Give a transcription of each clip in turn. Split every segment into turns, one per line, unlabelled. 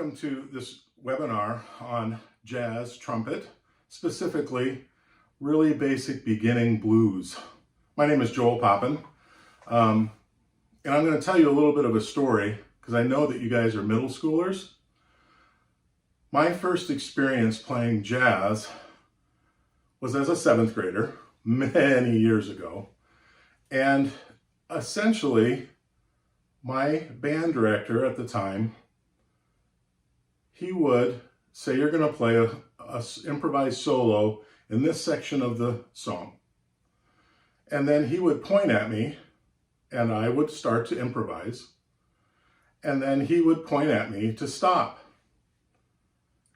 welcome to this webinar on jazz trumpet, specifically really basic beginning blues. My name is Joel Poppin, and I'm going to tell you a little bit of a story because I know that you guys are middle schoolers. My first experience playing jazz was as a 7th grader many years ago, and essentially my band director at the time, he would say, you're going to play a improvised solo in this section of the song. And then he would point at me and I would start to improvise. And then he would point at me to stop.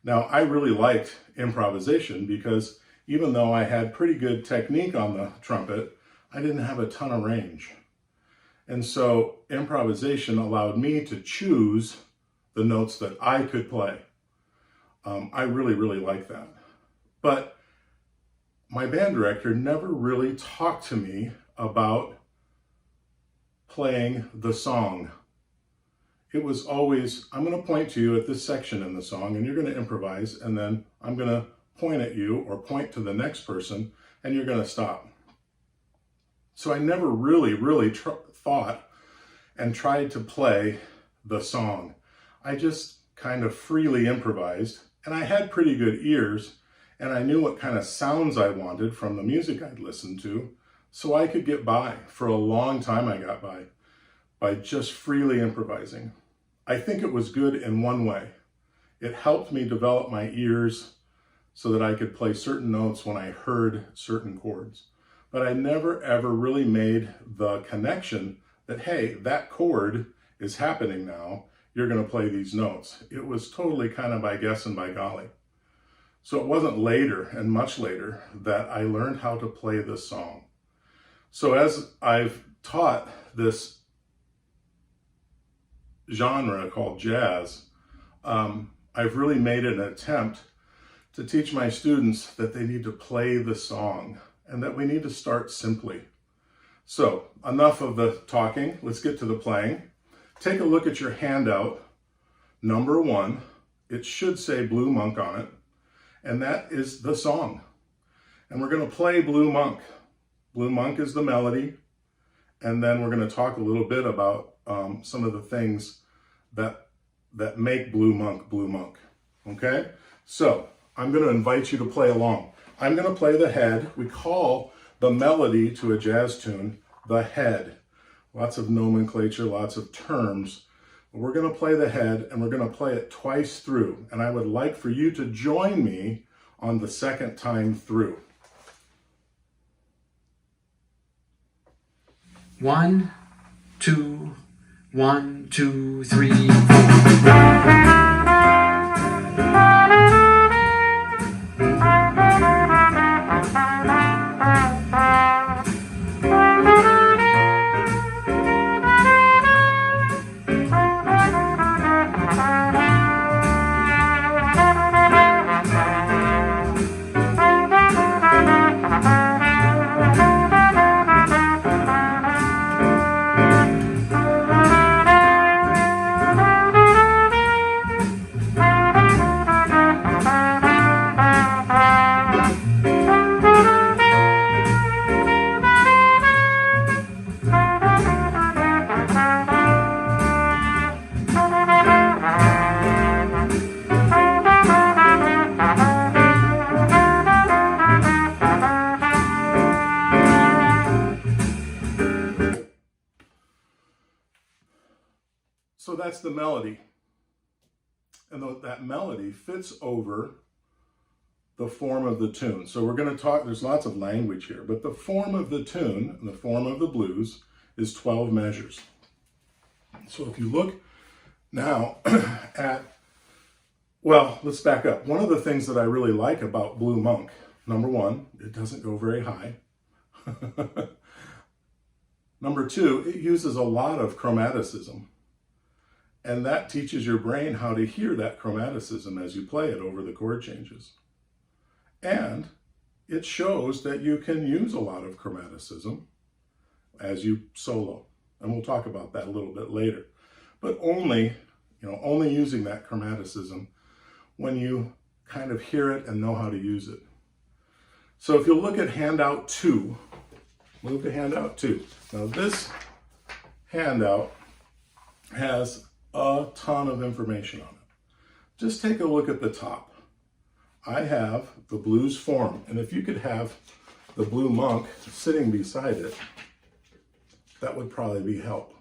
Now, I really liked improvisation because even though I had pretty good technique on the trumpet, I didn't have a ton of range. And so improvisation allowed me to choose the notes that I could play. I really liked that. But my band director never really talked to me about playing the song. It was always, I'm going to point to you at this section in the song and you're going to improvise, and then I'm going to point at you or point to the next person and you're going to stop. So I never really thought and tried to play the song. I just kind of freely improvised, and I had pretty good ears, and I knew what kind of sounds I wanted from the music I'd listened to, so I could get by. For a long time I got by just freely improvising. I think it was good in one way. It helped me develop my ears so that I could play certain notes when I heard certain chords. But I never ever really made the connection that, hey, that chord is happening now. You're going to play these notes. It was totally kind of by guess and by golly. So it wasn't later and much later that I learned how to play this song. So as I've taught this genre called jazz, I've really made an attempt to teach my students that they need to play the song and that we need to start simply. So enough of the talking, let's get to the playing. Take a look at your handout, number 1. It should say Blue Monk on it, and that is the song. And we're going to play Blue Monk. Blue Monk is the melody, and then we're going to talk a little bit about some of the things that make Blue Monk, okay? So I'm going to invite you to play along. I'm going to play the head. We call the melody to a jazz tune the head. Lots of nomenclature, lots of terms. But we're going to play the head, and we're going to play it twice through. And I would like for you to join me on the second time through.
1, 2, 1, 2, 3, 4.
So that's the melody. And that melody fits over the form of the tune. So we're going to talk, there's lots of language here, but the form of the tune, the form of the blues, is 12 measures. So if you look now at, well, let's back up. One of the things that I really like about Blue Monk, number 1, it doesn't go very high. Number 2, it uses a lot of chromaticism. And that teaches your brain how to hear that chromaticism as you play it over the chord changes. And it shows that you can use a lot of chromaticism as you solo. And we'll talk about that a little bit later. But only only using that chromaticism when you kind of hear it and know how to use it. So if you look at handout 2, move to handout 2. Now this handout has a ton of information on it. Just take a look at the top. I have the blues form, and if you could have the blue monk sitting beside it, that would probably be help.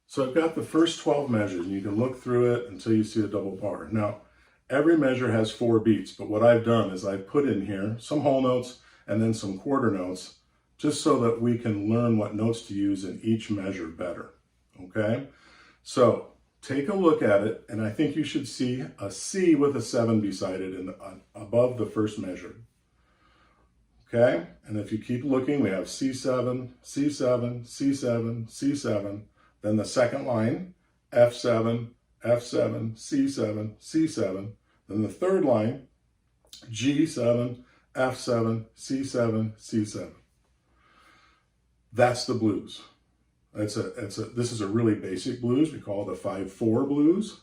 So I've got the first 12 measures, and you can look through it until you see a double bar. Now, every measure has 4 beats, but what I've done is I've put in here some whole notes and then some quarter notes, just so that we can learn what notes to use in each measure better, okay? So take a look at it, and I think you should see a C with a 7 beside it above the first measure. Okay, and if you keep looking, we have C7, C7, C7, C7, then the second line, F7, F7, C7, C7, then the third line, G7, F7, C7, C7. That's the blues. This is a really basic blues. We call it a 5/4 blues.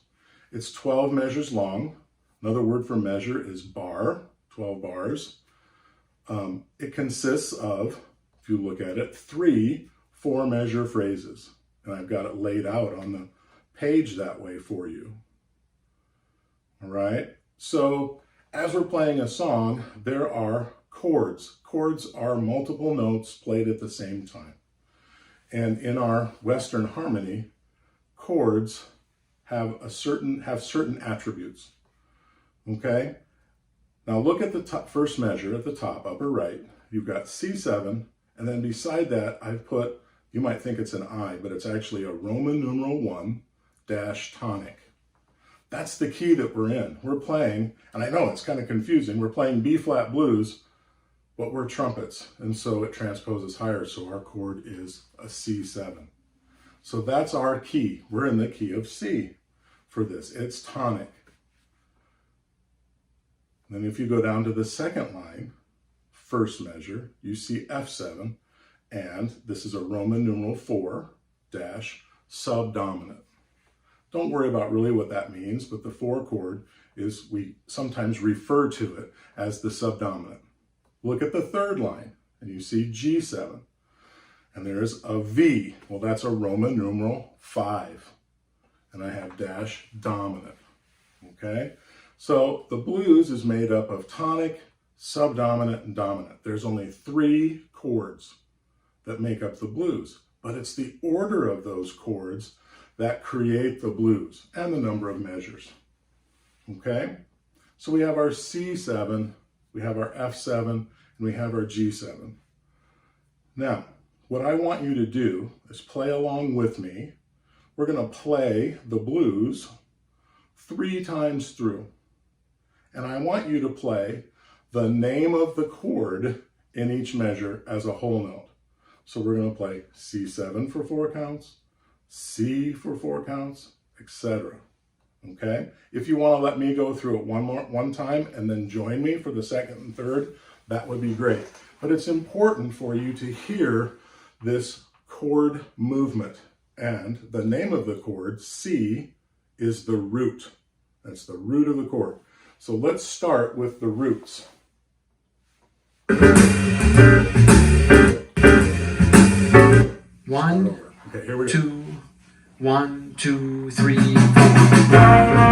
It's 12 measures long. Another word for measure is bar, 12 bars. It consists of, if you look at it, 3 4-measure phrases. And I've got it laid out on the page that way for you. All right. So as we're playing a song, there are chords. Chords are multiple notes played at the same time. And in our Western harmony, chords have certain attributes. Okay? Now look at the first measure at the top, upper right. You've got C7, and then beside that I've put, you might think it's an I, but it's actually a Roman numeral 1 dash tonic. That's the key that we're in. We're playing, and I know it's kind of confusing, we're playing B-flat blues, but we're trumpets, and so it transposes higher, so our chord is a C7. So that's our key. We're in the key of C for this. It's tonic. Then if you go down to the second line, first measure, you see F7, and this is a Roman numeral 4 dash subdominant. Don't worry about really what that means, but the 4 chord is, we sometimes refer to it as the subdominant. Look at the third line, and you see G7, and there's a V. Well, that's a Roman numeral 5, and I have dash dominant, okay? So the blues is made up of tonic, subdominant, and dominant. There's only 3 chords that make up the blues, but it's the order of those chords that create the blues and the number of measures, okay? So we have our C7, we have our F7, and we have our G7. Now, what I want you to do is play along with me. We're gonna play the blues 3 times through. And I want you to play the name of the chord in each measure as a whole note. So we're gonna play C7 for 4 counts, C for 4 counts, etc. Okay? If you want to let me go through it one time and then join me for the second and third, that would be great. But it's important for you to hear this chord movement. And the name of the chord, C, is the root. That's the root of the chord. So let's start with the roots.
One,
okay, here we go.
2, 1, 2, 3, 4.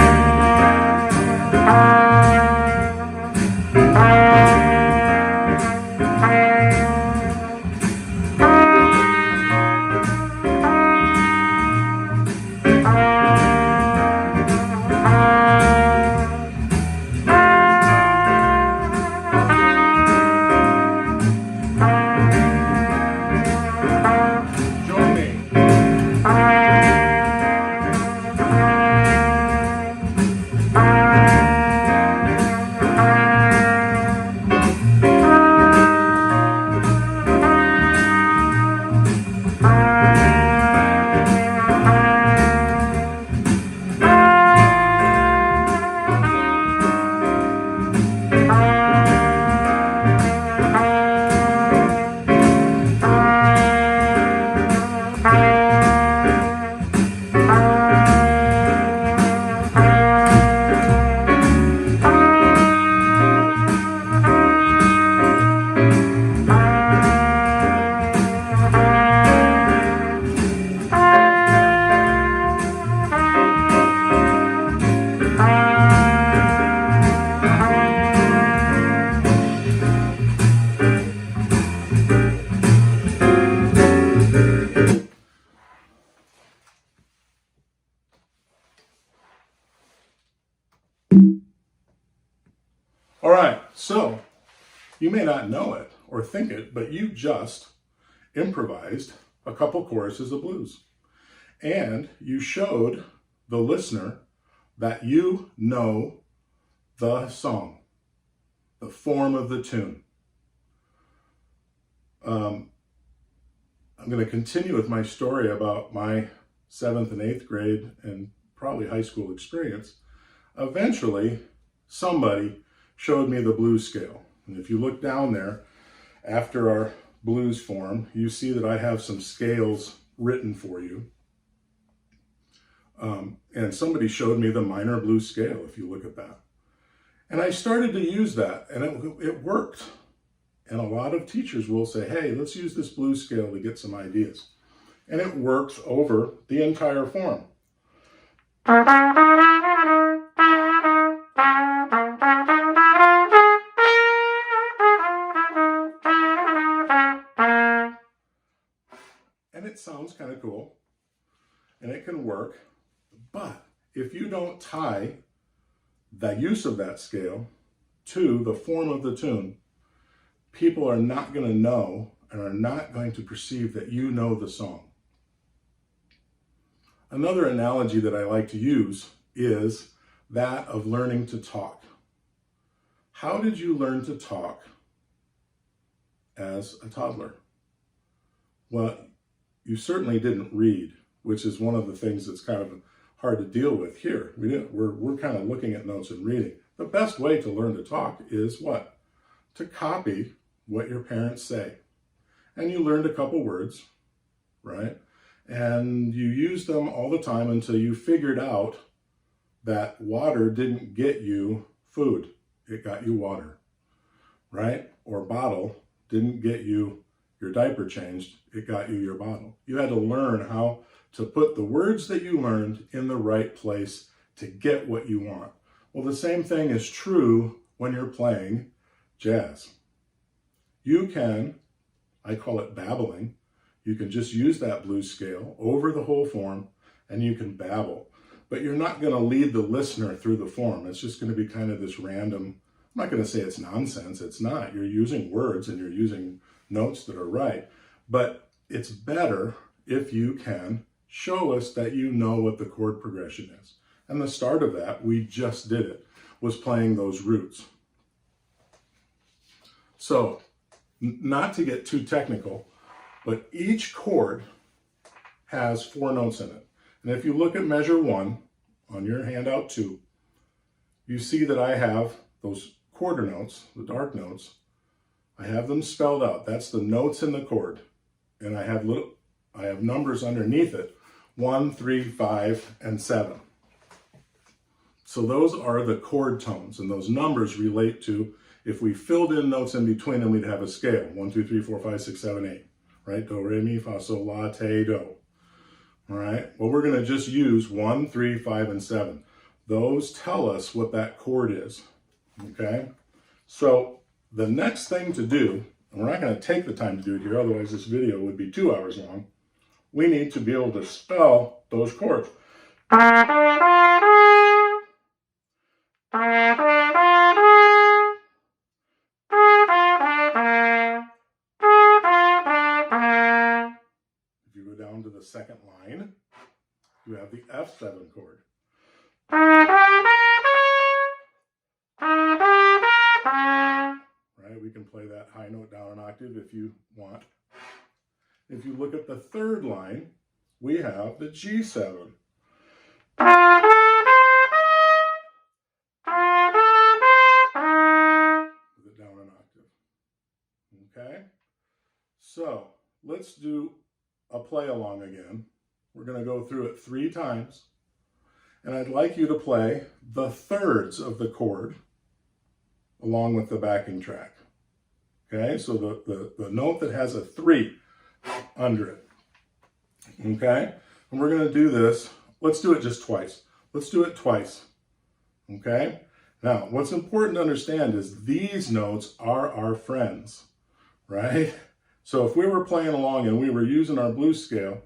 All right, so you may not know it or think it, but you just improvised a couple choruses of blues. And you showed the listener that you know the song, the form of the tune. I'm going to continue with my story about my 7th and 8th grade and probably high school experience. Eventually, somebody showed me the blues scale. And if you look down there, after our blues form, you see that I have some scales written for you. And somebody showed me the minor blues scale, if you look at that. And I started to use that, and it worked. And a lot of teachers will say, hey, let's use this blues scale to get some ideas. And it works over the entire form. And it sounds kind of cool, and it can work. But if you don't tie the use of that scale to the form of the tune, people are not going to know and are not going to perceive that you know the song. Another analogy that I like to use is that of learning to talk. How did you learn to talk as a toddler? Well, you certainly didn't read, which is one of the things that's kind of hard to deal with here. We're kind of looking at notes and reading. The best way to learn to talk is what? To copy what your parents say. And you learned a couple words, right? And you used them all the time until you figured out that water didn't get you food. It got you water, right? Or bottle didn't get you your diaper changed. It got you your bottle. You had to learn how to put the words that you learned in the right place to get what you want. Well, the same thing is true when you're playing jazz. You can, I call it babbling, you can just use that blues scale over the whole form and you can babble. But you're not going to lead the listener through the form. It's just going to be kind of this random, I'm not going to say it's nonsense, it's not. You're using words and you're using notes that are right. But it's better if you can show us that you know what the chord progression is. And the start of that, we just did it, was playing those roots. So, not to get too technical, but each chord has 4 notes in it. And if you look at measure 1 on your handout 2, you see that I have those quarter notes, the dark notes. I have them spelled out. That's the notes in the chord. And I have numbers underneath it, 1, 3, 5, and 7. So those are the chord tones, and those numbers relate to, if we filled in notes in between them, we'd have a scale, 1, 2, 3, 4, 5, 6, 7, 8, right? Do, re, mi, fa, sol, la, te, do. All right, well, we're gonna just use 1, 3, 5, and 7. Those tell us what that chord is, okay? So the next thing to do, and we're not gonna take the time to do it here, otherwise this video would be 2 hours long. We need to be able to spell those chords. If you go down to the second line, you have the F7 chord. Right, we can play that high note down an octave if you want. If you look at the third line, we have the G7. Put it down an octave. Okay? So, let's do a play along again. We're going to go go through it 3 times, and I'd like you to play the thirds of the chord along with the backing track. Okay, so the note that has a 3 under it. Okay, and we're going to do this. Let's do it just twice. Let's do it twice. Okay, now what's important to understand is these notes are our friends, right? So if we were playing along and we were using our blues scale,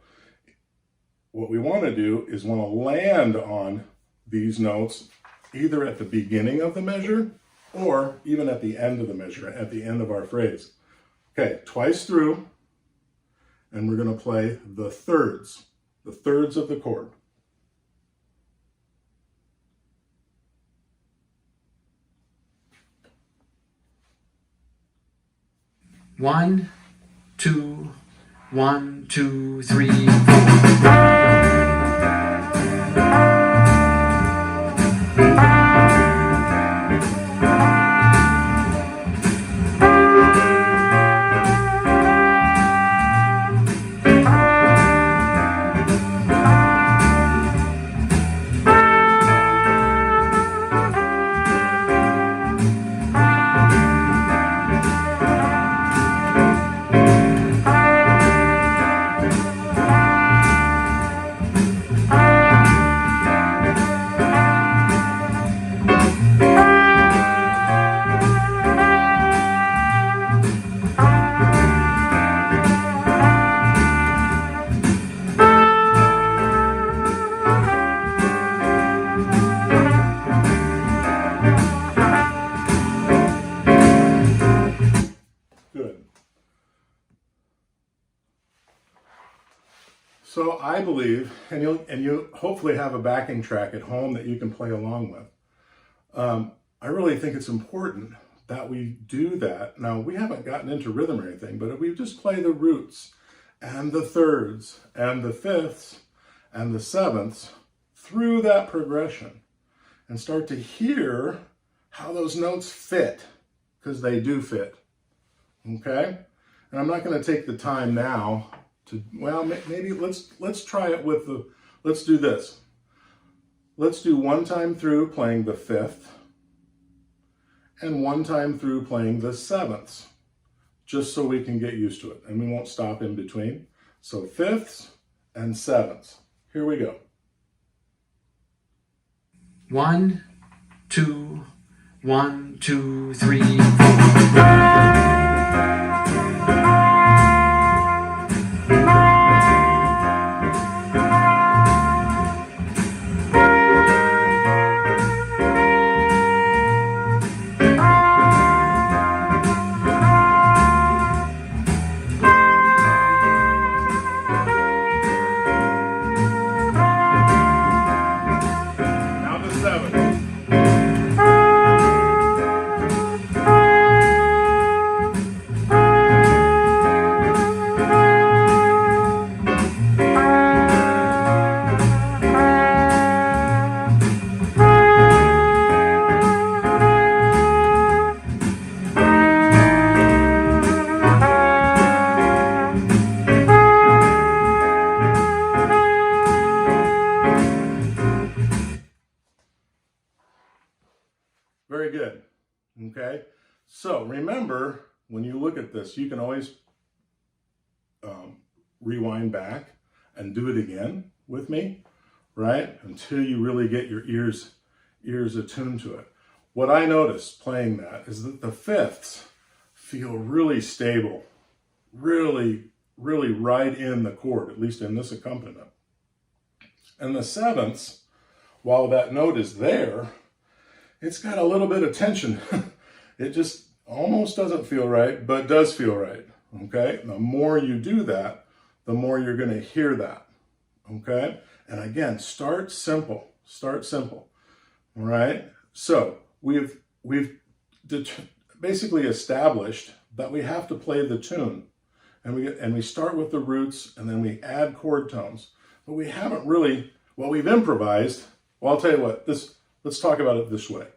what we want to do is want to land on these notes either at the beginning of the measure or even at the end of the measure, at the end of our phrase. Okay, twice through, and we're going to play the thirds of the chord.
One, two, 1, 2, 3, 4.
So I believe, and you hopefully have a backing track at home that you can play along with. I really think it's important that we do that. Now, we haven't gotten into rhythm or anything, but if we just play the roots and the thirds and the fifths and the sevenths through that progression and start to hear how those notes fit, because they do fit, okay? And I'm not going to take the time now to, well, maybe let's try it with the, let's do this. Let's do one time through playing the fifth and one time through playing the sevenths, just so we can get used to it and we won't stop in between. So fifths and sevenths. Here we go.
1, 2, 1, 2, 3, 4.
Very good. Okay. So remember, when you look at this, you can always rewind back and do it again with me, right? Until you really get your ears attuned to it. What I noticed playing that is that the fifths feel really stable, really right in the chord, at least in this accompaniment. And the sevenths, while that note is there, it's got a little bit of tension. It just almost doesn't feel right, but does feel right, okay? The more you do that, the more you're gonna hear that, okay? And again, start simple, all right? So we've basically established that we have to play the tune, and we start with the roots, and then we add chord tones, but we haven't really, well, we've improvised. Well, I'll tell you what, let's talk about it this way.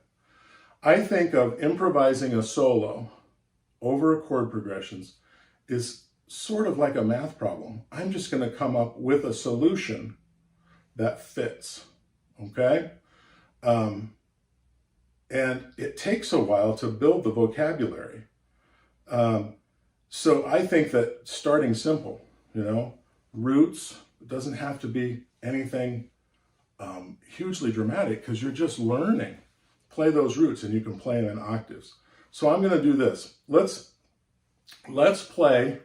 I think of improvising a solo over chord progressions is sort of like a math problem. I'm just going to come up with a solution that fits, okay? And it takes a while to build the vocabulary. So I think that starting simple, roots, it doesn't have to be anything hugely dramatic, because you're just learning. Play those roots and you can play them in octaves. So I'm going to do this. Let's play.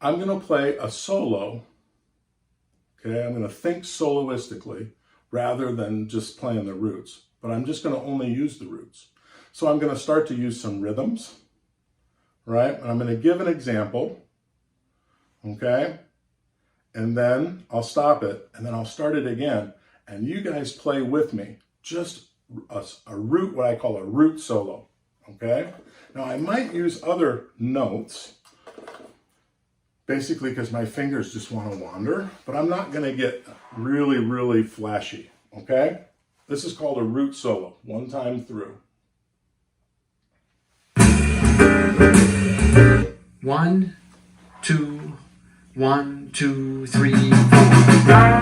I'm going to play a solo. Okay, I'm going to think soloistically rather than just playing the roots, but I'm just going to only use the roots. So I'm going to start to use some rhythms, right? And I'm going to give an example, okay? And then I'll stop it, and then I'll start it again, and you guys play with me, just a root, what I call a root solo, okay? Now I might use other notes, basically because my fingers just want to wander, but I'm not going to get really, really flashy, okay? This is called a root solo, one time through.
1, 2, 1, 2, 3, 4.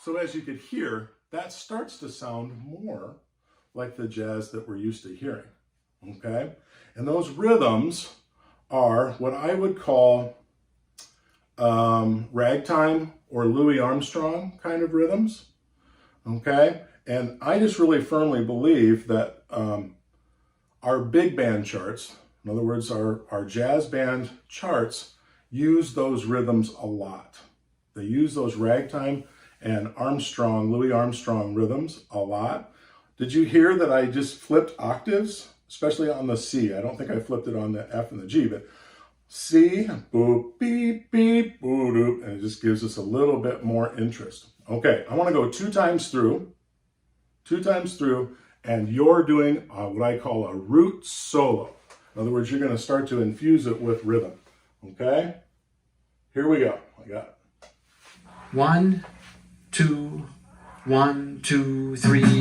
So as you could hear, that starts to sound more like the jazz that we're used to hearing, okay? And those rhythms are what I would call ragtime or Louis Armstrong kind of rhythms, okay? And I just really firmly believe that our big band charts, in other words, our jazz band charts, use those rhythms a lot. They use those ragtime and Louis Armstrong rhythms a lot. Did you hear that I just flipped octaves, especially on the C? I don't think I flipped it on the F and the G, but C, boop, beep, beep, boo, doop, and it just gives us a little bit more interest. Okay, I want to go two times through, and you're doing what I call a root solo. In other words, you're going to start to infuse it with rhythm. Okay, here we go. I got it.
1, 2, 1, 2, 3, 4.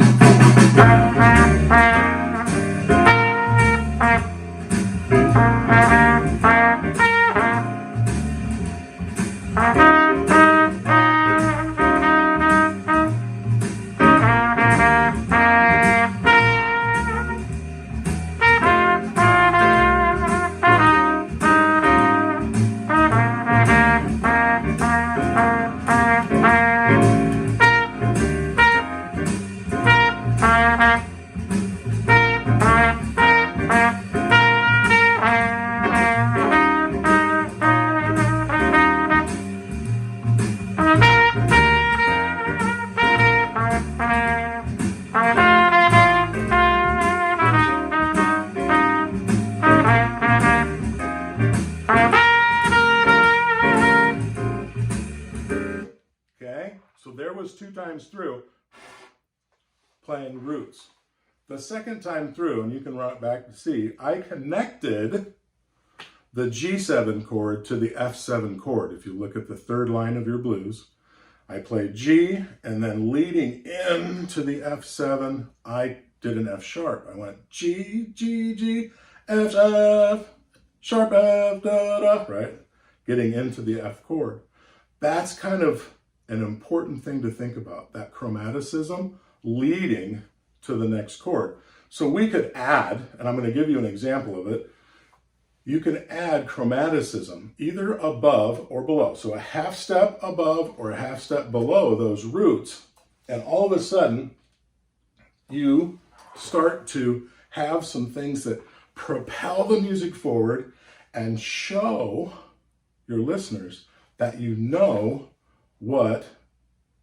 So there was two times through playing roots. The second time through, and you can run it back to C, I connected the G7 chord to the F7 chord. If you look at the third line of your blues, I played G, and then leading into the F7, I did an F sharp. I went G, G, G, F, F, sharp F, da, da, right? Getting into the F chord. That's kind of an important thing to think about, that chromaticism leading to the next chord. So we could add, and I'm going to give you an example of it, you can add chromaticism either above or below. So a half step above or a half step below those roots, and all of a sudden you start to have some things that propel the music forward and show your listeners that you know what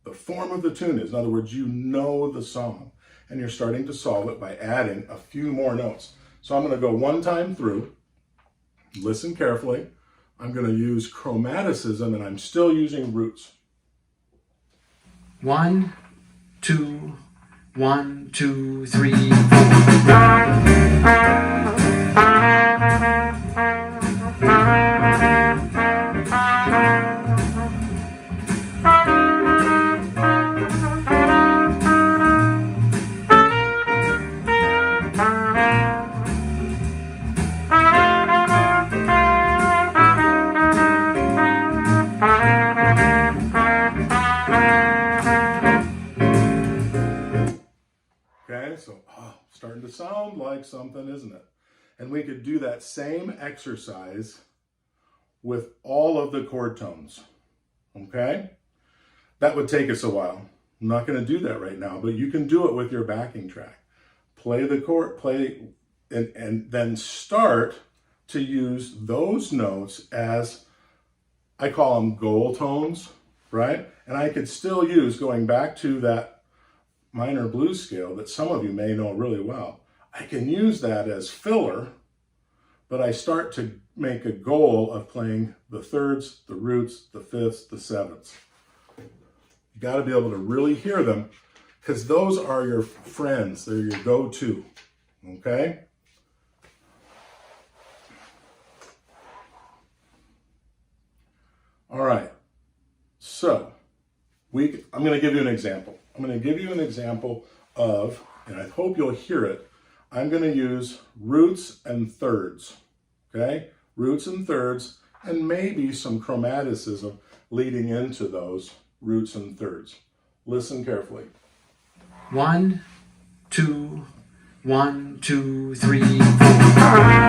the form of the tune is. In other words, you know the song, and you're starting to solve it by adding a few more notes. So I'm going to go one time through. Listen carefully. I'm going to use chromaticism, and I'm still using roots.
1, 2, 1, 2, 3, 4.
Okay, so starting to sound like something, isn't it? And we could do that same exercise with all of the chord tones. Okay? That would take us a while. I'm not going to do that right now, but you can do it with your backing track. Play the chord, and then start to use those notes as, I call them goal tones, right? And I could still use, going back to that minor blues scale that some of you may know really well, I can use that as filler, but I start to make a goal of playing the thirds, the roots, the fifths, the sevenths. You got to be able to really hear them, because those are your friends. They're your go-to, okay? All right, so I'm going to give you an example. I'm going to give you an example of, and I hope you'll hear it, I'm going to use roots and thirds, okay? Roots and thirds, and maybe some chromaticism leading into those roots and thirds. Listen carefully.
1, 2, 1, 2, 3, 4.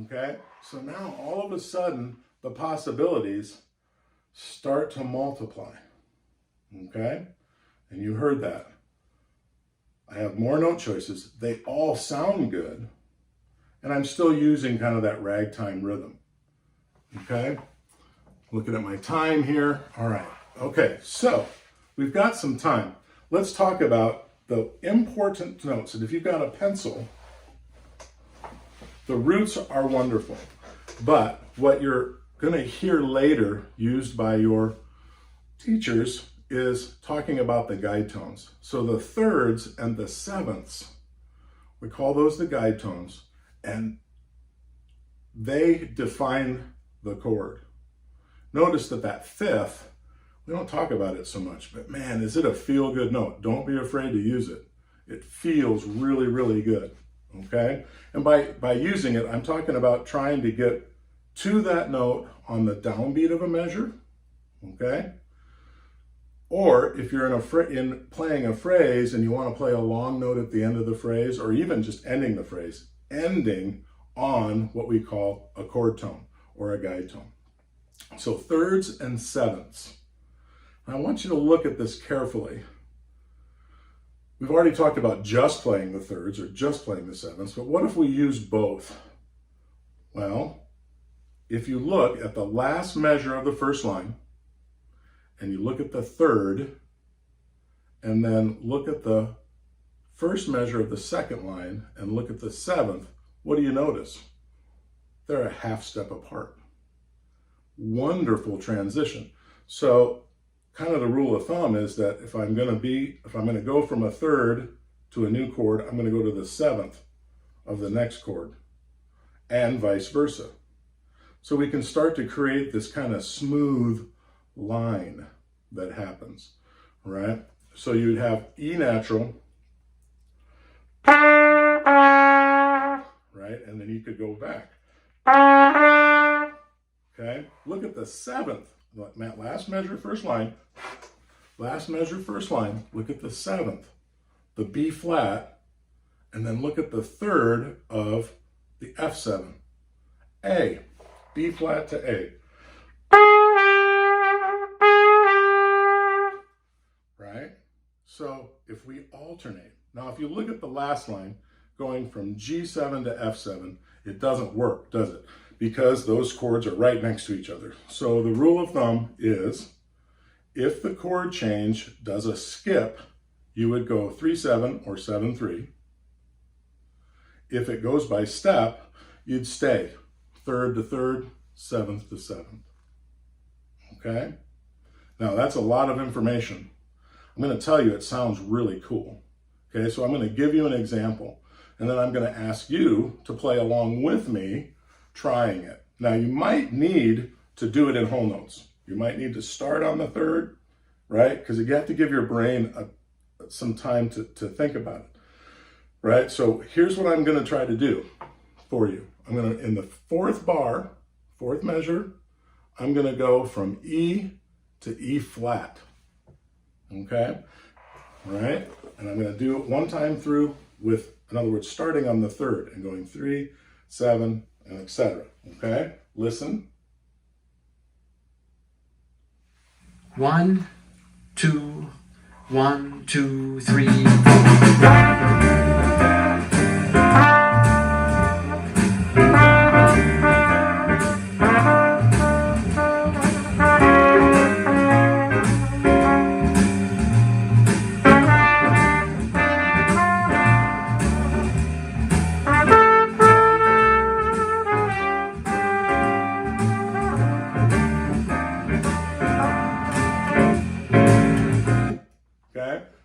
Okay, so now all of a sudden the possibilities start to multiply. Okay, and you heard that. I have more note choices. They all sound good, and I'm still using kind of that ragtime rhythm. Okay, looking at my time here. All right, okay, so we've got some time. Let's talk about the important notes. And if you've got a pencil, the roots are wonderful, but what you're going to hear later used by your teachers is talking about the guide tones. So the thirds and the sevenths, we call those the guide tones, and they define the chord. Notice that fifth, we don't talk about it so much, but man, is it a feel-good note. Don't be afraid to use it. It feels really, really good. Okay, and by using it, I'm talking about trying to get to that note on the downbeat of a measure. Okay, or if you're in playing a phrase and you want to play a long note at the end of the phrase, or even just ending the phrase, ending on what we call a chord tone or a guide tone. So thirds and sevenths. I want you to look at this carefully. We've already talked about just playing the thirds or just playing the sevenths, but what if we use both? Well, if you look at the last measure of the first line, and you look at the third, and then look at the first measure of the second line, and look at the seventh, what do you notice? They're a half step apart. Wonderful transition. So, kind of the rule of thumb is that if I'm going to go from a third to a new chord, I'm going to go to the seventh of the next chord, and vice versa. So we can start to create this kind of smooth line that happens, right? So you'd have E natural, right? And then you could go back. Okay, look at the seventh. Matt, last measure, first line. Last measure, first line. Look at the seventh, the B flat, and then look at the third of the F7. A, B flat to A. Right? So if we alternate, now if you look at the last line, going from G7 to F7, it doesn't work, does it? Because those chords are right next to each other. So the rule of thumb is, if the chord change does a skip, you would go 3-7 or 7-3. If it goes by step, you'd stay 3rd to 3rd, 7th to 7th. Okay? Now that's a lot of information. I'm going to tell you it sounds really cool. Okay, so I'm going to give you an example, and then I'm going to ask you to play along with me trying it. Now you might need to do it in whole notes. You might need to start on the 3rd, right? Because you have to give your brain some time to think about it, right? So here's what I'm going to try to do for you. I'm going to, in the 4th bar, 4th measure, I'm going to go from E to E flat, okay? All right, and I'm going to do it one time through with, in other words, starting on the 3rd and going 3, 7, and etc. Okay, listen.
1, 2, 1, 2, 3, 4.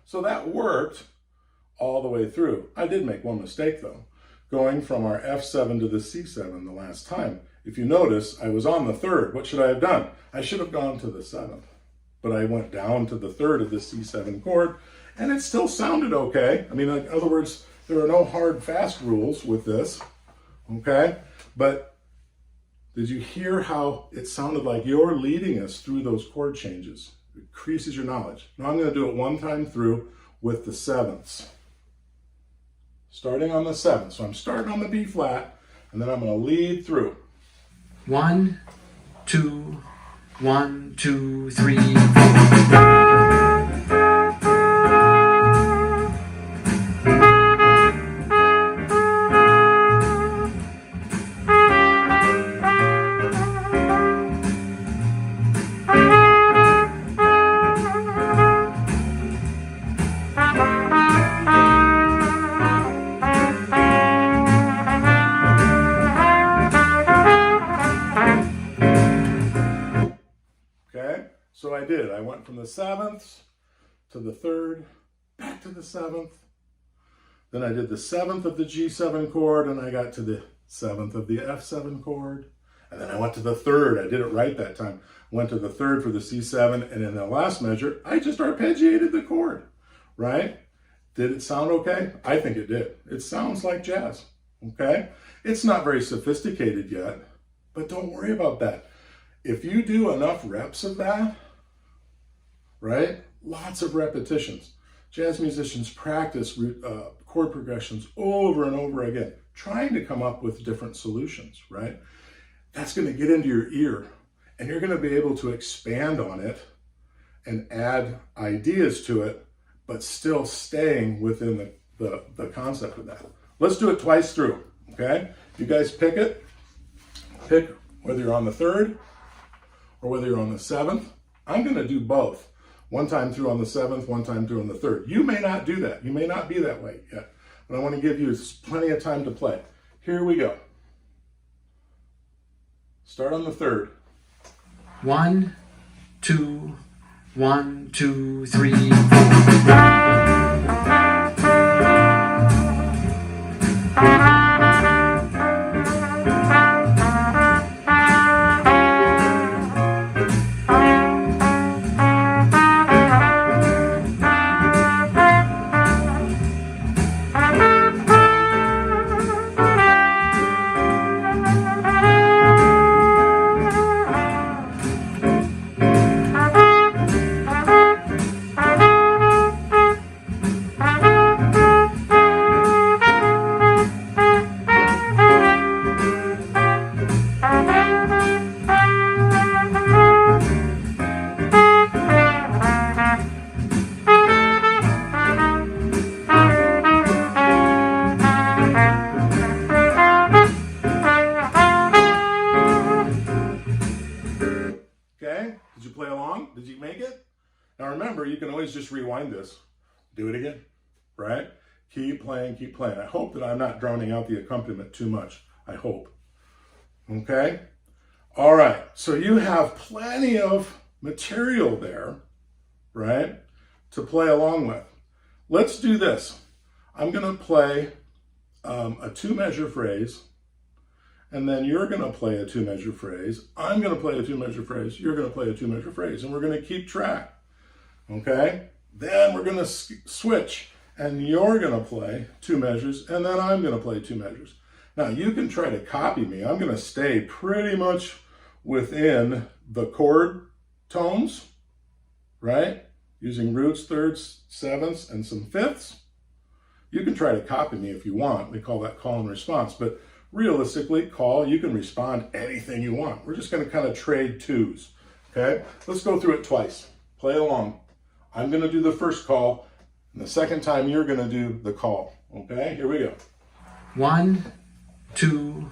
So that worked all the way through. I did make one mistake though, going from our F7 to the C7 the last time. If you notice, I was on the 3rd. What should I have done? I should have gone to the 7th, but I went down to the 3rd of the C7 chord, and it still sounded okay. I mean, in other words, there are no hard, fast rules with this, okay? But did you hear how it sounded like you're leading us through those chord changes? It increases your knowledge. Now I'm going to do it one time through with the 7ths. Starting on the 7th. So I'm starting on the B flat, and then I'm going to lead through.
1, 2, 1, 2, 3, 4.
So I did. I went from the 7th to the 3rd, back to the 7th. Then I did the 7th of the G7 chord, and I got to the 7th of the F7 chord. And then I went to the 3rd. I did it right that time. Went to the 3rd for the C7, and in the last measure, I just arpeggiated the chord, right? Did it sound okay? I think it did. It sounds like jazz, okay? It's not very sophisticated yet, but don't worry about that. If you do enough reps of that, right? Lots of repetitions. Jazz musicians practice chord progressions over and over again, trying to come up with different solutions, right? That's going to get into your ear, and you're going to be able to expand on it and add ideas to it, but still staying within the concept of that. Let's do it twice through, okay? You guys pick it. Pick whether you're on the 3rd or whether you're on the 7th. I'm going to do both. One time through on the 7th, one time through on the 3rd. You may not do that. You may not be that way yet. But I want to give you plenty of time to play. Here we go. Start on the 3rd.
1, 2, 1, 2, 3, 4.
just rewind this, do it again, right? Keep playing, keep playing. I hope that I'm not drowning out the accompaniment too much. I hope. Okay? All right, so you have plenty of material there, right, to play along with. Let's do this. I'm going to play a 2-measure phrase, and then you're going to play a 2-measure phrase. I'm going to play a 2-measure phrase. You're going to play a 2-measure phrase, and we're going to keep track. Okay? Then we're going to switch, and you're going to play 2 measures, and then I'm going to play 2 measures. Now, you can try to copy me. I'm going to stay pretty much within the chord tones, right? Using roots, thirds, sevenths, and some fifths. You can try to copy me if you want. We call that call and response. But realistically, call, you can respond anything you want. We're just going to kind of trade 2s, okay? Let's go through it twice. Play along. I'm going to do the first call, and the second time you're going to do the call, okay? Here we go.
1, 2,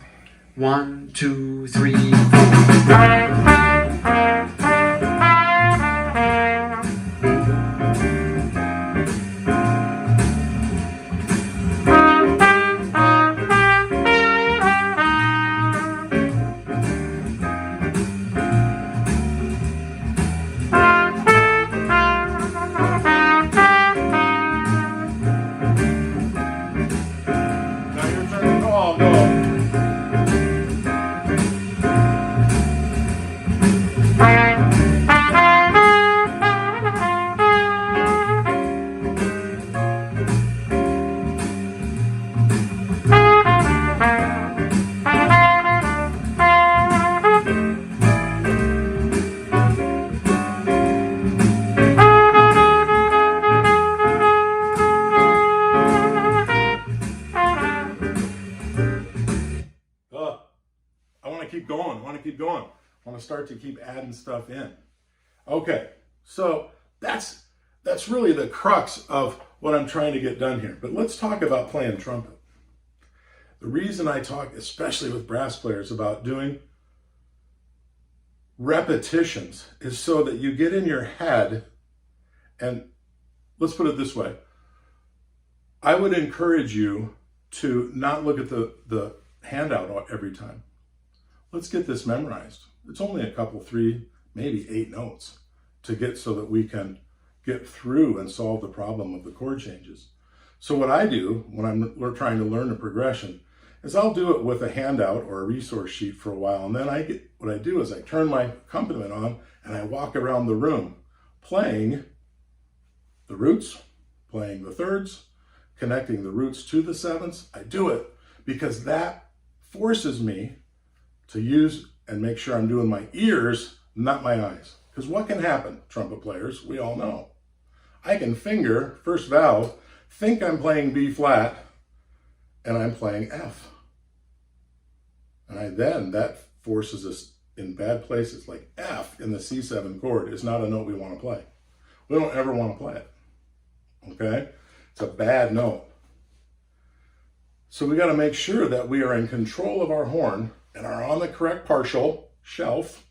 1, 2, 3, 4.
I want to start to keep adding stuff in. Okay, so that's really the crux of what I'm trying to get done here. But let's talk about playing trumpet. The reason I talk, especially with brass players, about doing repetitions is so that you get in your head, and let's put it this way. I would encourage you to not look at the handout every time. Let's get this memorized. It's only a couple, 3, maybe 8 notes to get so that we can get through and solve the problem of the chord changes. So what I do when we're trying to learn a progression is I'll do it with a handout or a resource sheet for a while, and then what I do is I turn my accompaniment on and I walk around the room playing the roots, playing the thirds, connecting the roots to the sevenths. I do it because that forces me to use and make sure I'm doing my ears, not my eyes. Because what can happen, trumpet players, we all know. I can finger first valve, think I'm playing B flat, and I'm playing F. And that forces us in bad places, like F in the C7 chord is not a note we want to play. We don't ever want to play it, okay? It's a bad note. So we got to make sure that we are in control of our horn and are on the correct partial shelf,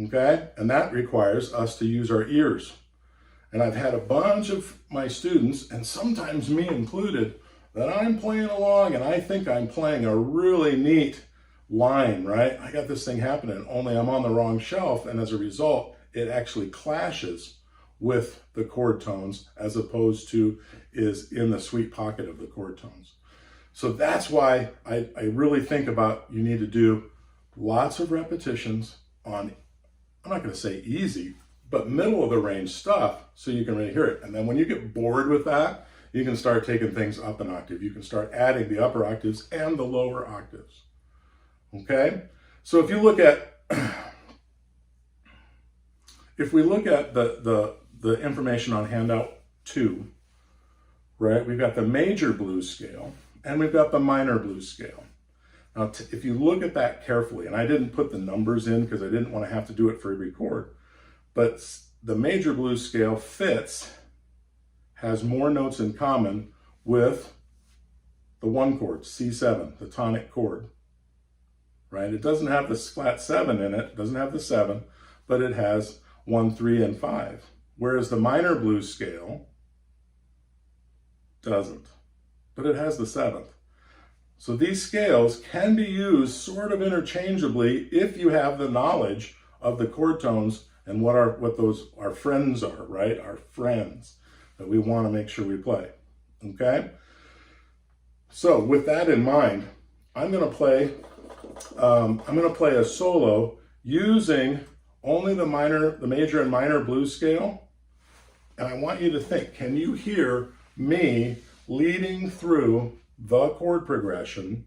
okay? And that requires us to use our ears. And I've had a bunch of my students, and sometimes me included, that I'm playing along and I think I'm playing a really neat line, right? I got this thing happening, only I'm on the wrong shelf, and as a result, it actually clashes with the chord tones as opposed to is in the sweet pocket of the chord tones. So that's why I really think about you need to do lots of repetitions on, I'm not going to say easy, but middle of the range stuff so you can really hear it. And then when you get bored with that, you can start taking things up an octave. You can start adding the upper octaves and the lower octaves. Okay? So if you look at, if we look at the information on handout 2, right, we've got the major blues scale and we've got the minor blues scale. Now, if you look at that carefully, and I didn't put the numbers in because I didn't want to have to do it for every chord, but the major blues scale has more notes in common with the 1 chord, C7, the tonic chord, right? It doesn't have the flat 7 in it, doesn't have the 7, but it has 1, 3, and 5, whereas the minor blues scale doesn't, but it has the 7th. So these scales can be used sort of interchangeably if you have the knowledge of the chord tones and what our friends are, right? Our friends that we want to make sure we play. Okay? So with that in mind, I'm going to play a solo using only the major and minor blues scale. And I want you to think, can you hear me leading through the chord progression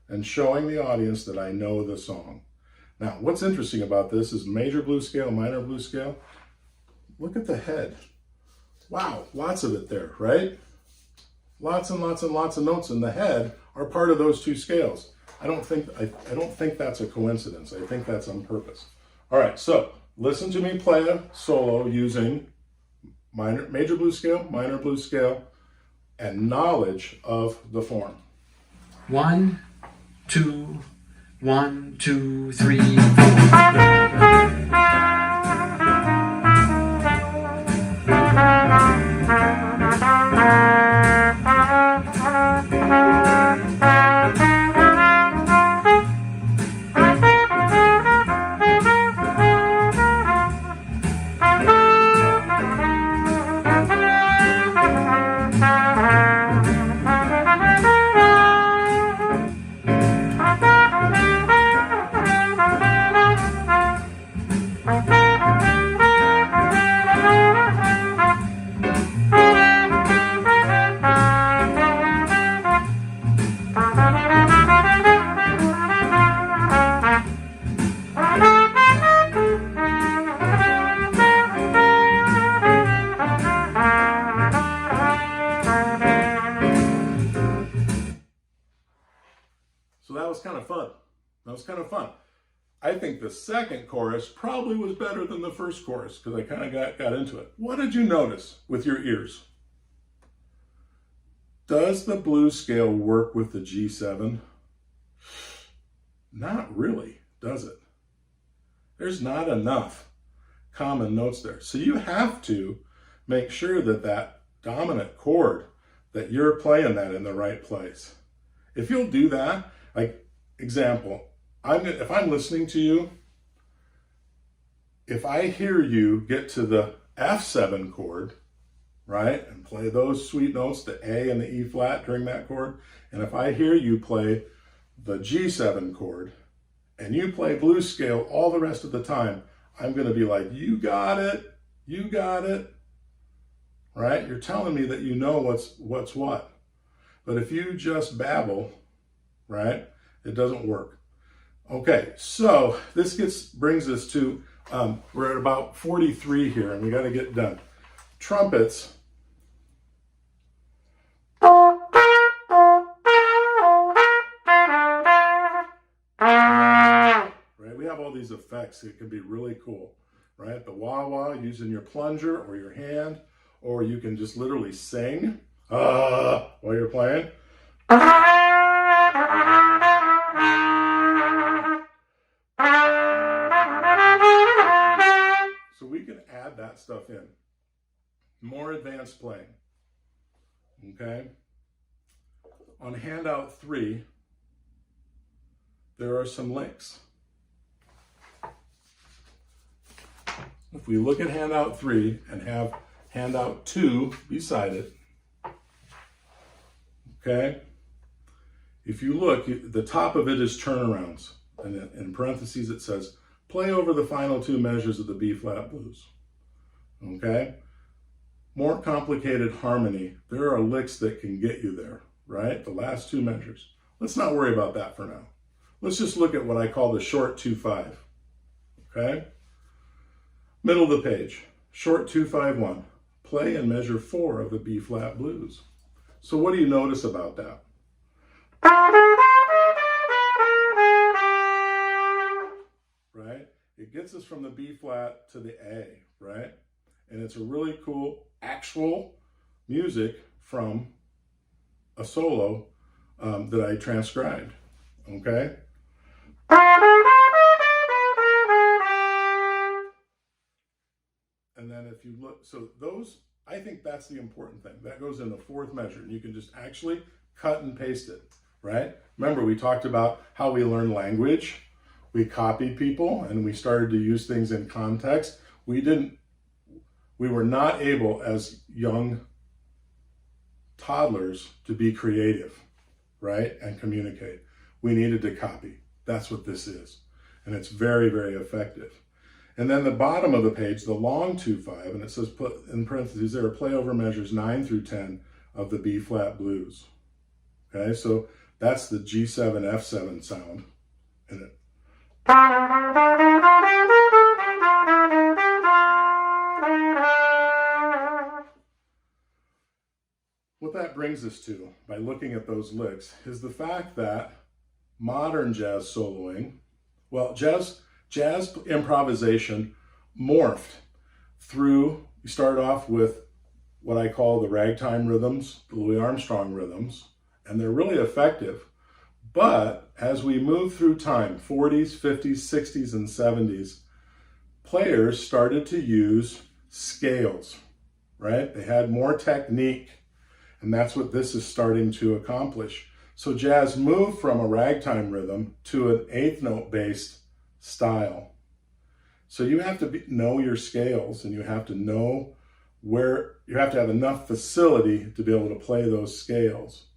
and showing the audience that I know the song? Now, what's interesting about this is major blues scale, minor blues scale. Look at the head. Wow, lots of it there, right? Lots and lots and lots of notes in the head are part of those two scales. I don't think that's a coincidence. I think that's on purpose. All right, so listen to me play a solo using major blues scale, minor blues scale, and knowledge of the form.
1, 2, 1, 2, 3, 4.
So that was kind of fun. That was kind of fun. I think the second chorus probably was better than the first chorus because I kind of got into it. What did you notice with your ears? Does the blues scale work with the G7? Not really, does it? There's not enough common notes there. So you have to make sure that that dominant chord, that you're playing that in the right place. If you'll do that, like example, if I'm listening to you, if I hear you get to the F7 chord, right, and play those sweet notes, the A and the E flat during that chord, and if I hear you play the G7 chord, and you play blues scale all the rest of the time, I'm going to be like, you got it, right? You're telling me that you know what's what. But if you just babble, right, it doesn't work. Okay, so this brings us to, we're at about 43 here, and we got to get done. Trumpets. Right, we have all these effects. It can be really cool, right? The wah-wah using your plunger or your hand, or you can just literally sing while you're playing. So we can add that stuff in. More advanced playing. Okay? On handout 3, there are some links. If we look at handout 3 and have handout 2 beside it, okay? If you look, the top of it is turnarounds. And in parentheses it says, play over the final 2 measures of the B-flat blues. Okay? More complicated harmony. There are licks that can get you there, right? The last 2 measures. Let's not worry about that for now. Let's just look at what I call the short 2-5. Okay? Middle of the page. Short 2-5-1. Play and measure 4 of the B-flat blues. So what do you notice about that? Right? It gets us from the B-flat to the A, right? And it's a really cool actual music from a solo that I transcribed, okay? And then And if you look, so those, I think that's the important thing. That goes in the fourth measure. And you can just actually cut and paste it, right? Remember, we talked about how we learn language. We copied people and we started to use things in context. We were not able as young toddlers to be creative, right? And communicate. We needed to copy. That's what this is. And it's very, very effective. And then the bottom of the page, the long 2-5, and it says, put in parentheses, there are play over measures 9 through 10 of the B flat blues. Okay, so that's the G7, F7 sound in it. What that brings us to, by looking at those licks, is the fact that modern jazz soloing, well, jazz improvisation morphed through, you start off with what I call the ragtime rhythms, the Louis Armstrong rhythms, and they're really effective. But as we move through time, 40s, 50s, 60s, and 70s, players started to use scales, right? They had more technique, and that's what this is starting to accomplish. So jazz moved from a ragtime rhythm to an eighth note based style. So you have to know your scales, and you have to know where, you have to have enough facility to be able to play those scales.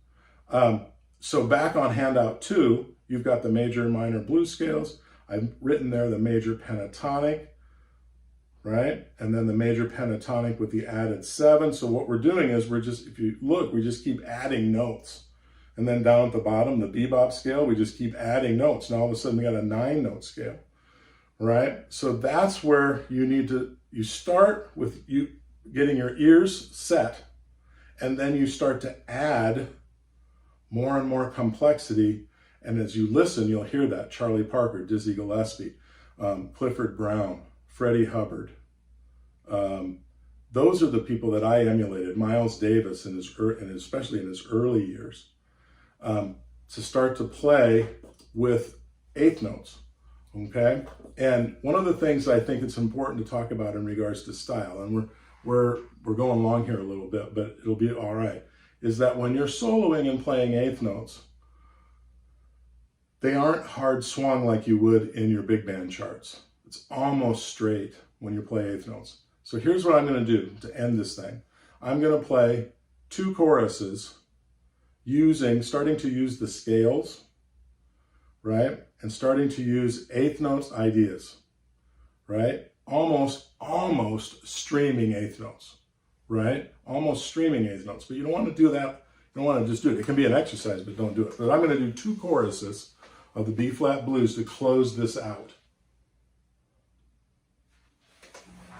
So back on handout 2, you've got the major and minor blues scales. I've written there the major pentatonic, right? And then the major pentatonic with the added 7. So what we're doing is if you look, we just keep adding notes. And then down at the bottom, the bebop scale, we just keep adding notes. Now all of a sudden we got a 9-note scale, right? So that's where you start with you getting your ears set, and then you start to add more and more complexity. And as you listen, you'll hear that. Charlie Parker, Dizzy Gillespie, Clifford Brown, Freddie Hubbard. Those are the people that I emulated. Miles Davis, and especially in his early years, to start to play with eighth notes, okay? And one of the things I think it's important to talk about in regards to style, and we're going along here a little bit, but it'll be all right, is that when you're soloing and playing eighth notes, they aren't hard swung like you would in your big band charts. It's almost straight when you play eighth notes. So here's what I'm going to do to end this thing. I'm going to play 2 choruses starting to use the scales, right? And starting to use eighth notes ideas, right? Almost streaming eighth notes, right? Almost streaming eighth notes. But you don't want to do that. You don't want to just do it. It can be an exercise, but don't do it. But I'm going to do 2 choruses of the B-flat blues to close this out.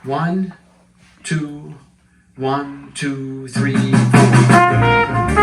1, 2, 1, 2, 3, 4.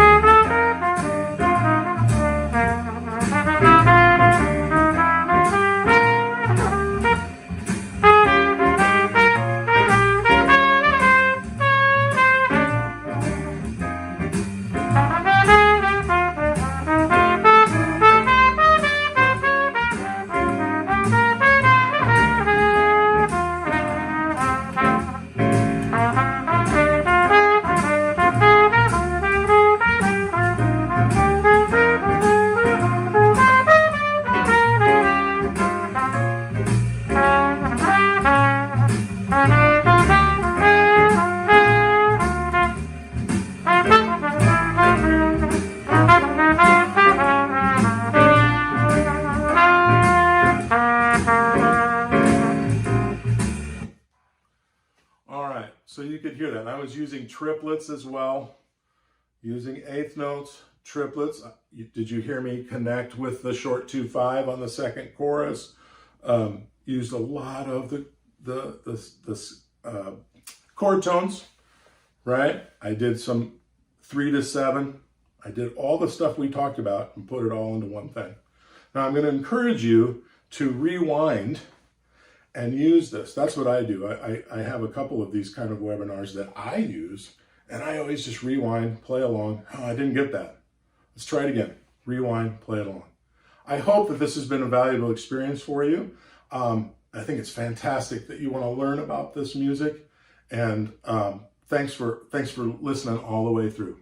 So you could hear that. And I was using triplets as well, using eighth notes, triplets. Did you hear me connect with the short 2-5 on the second chorus? Used a lot of the chord tones, right? I did some 3 to 7. I did all the stuff we talked about and put it all into one thing. Now I'm going to encourage you to rewind and use this. That's what I do. I have a couple of these kind of webinars that I use, and I always just rewind, play along. Oh, I didn't get that. Let's try it again. Rewind, play it along. I hope that this has been a valuable experience for you. I think it's fantastic that you want to learn about this music, And thanks for listening all the way through.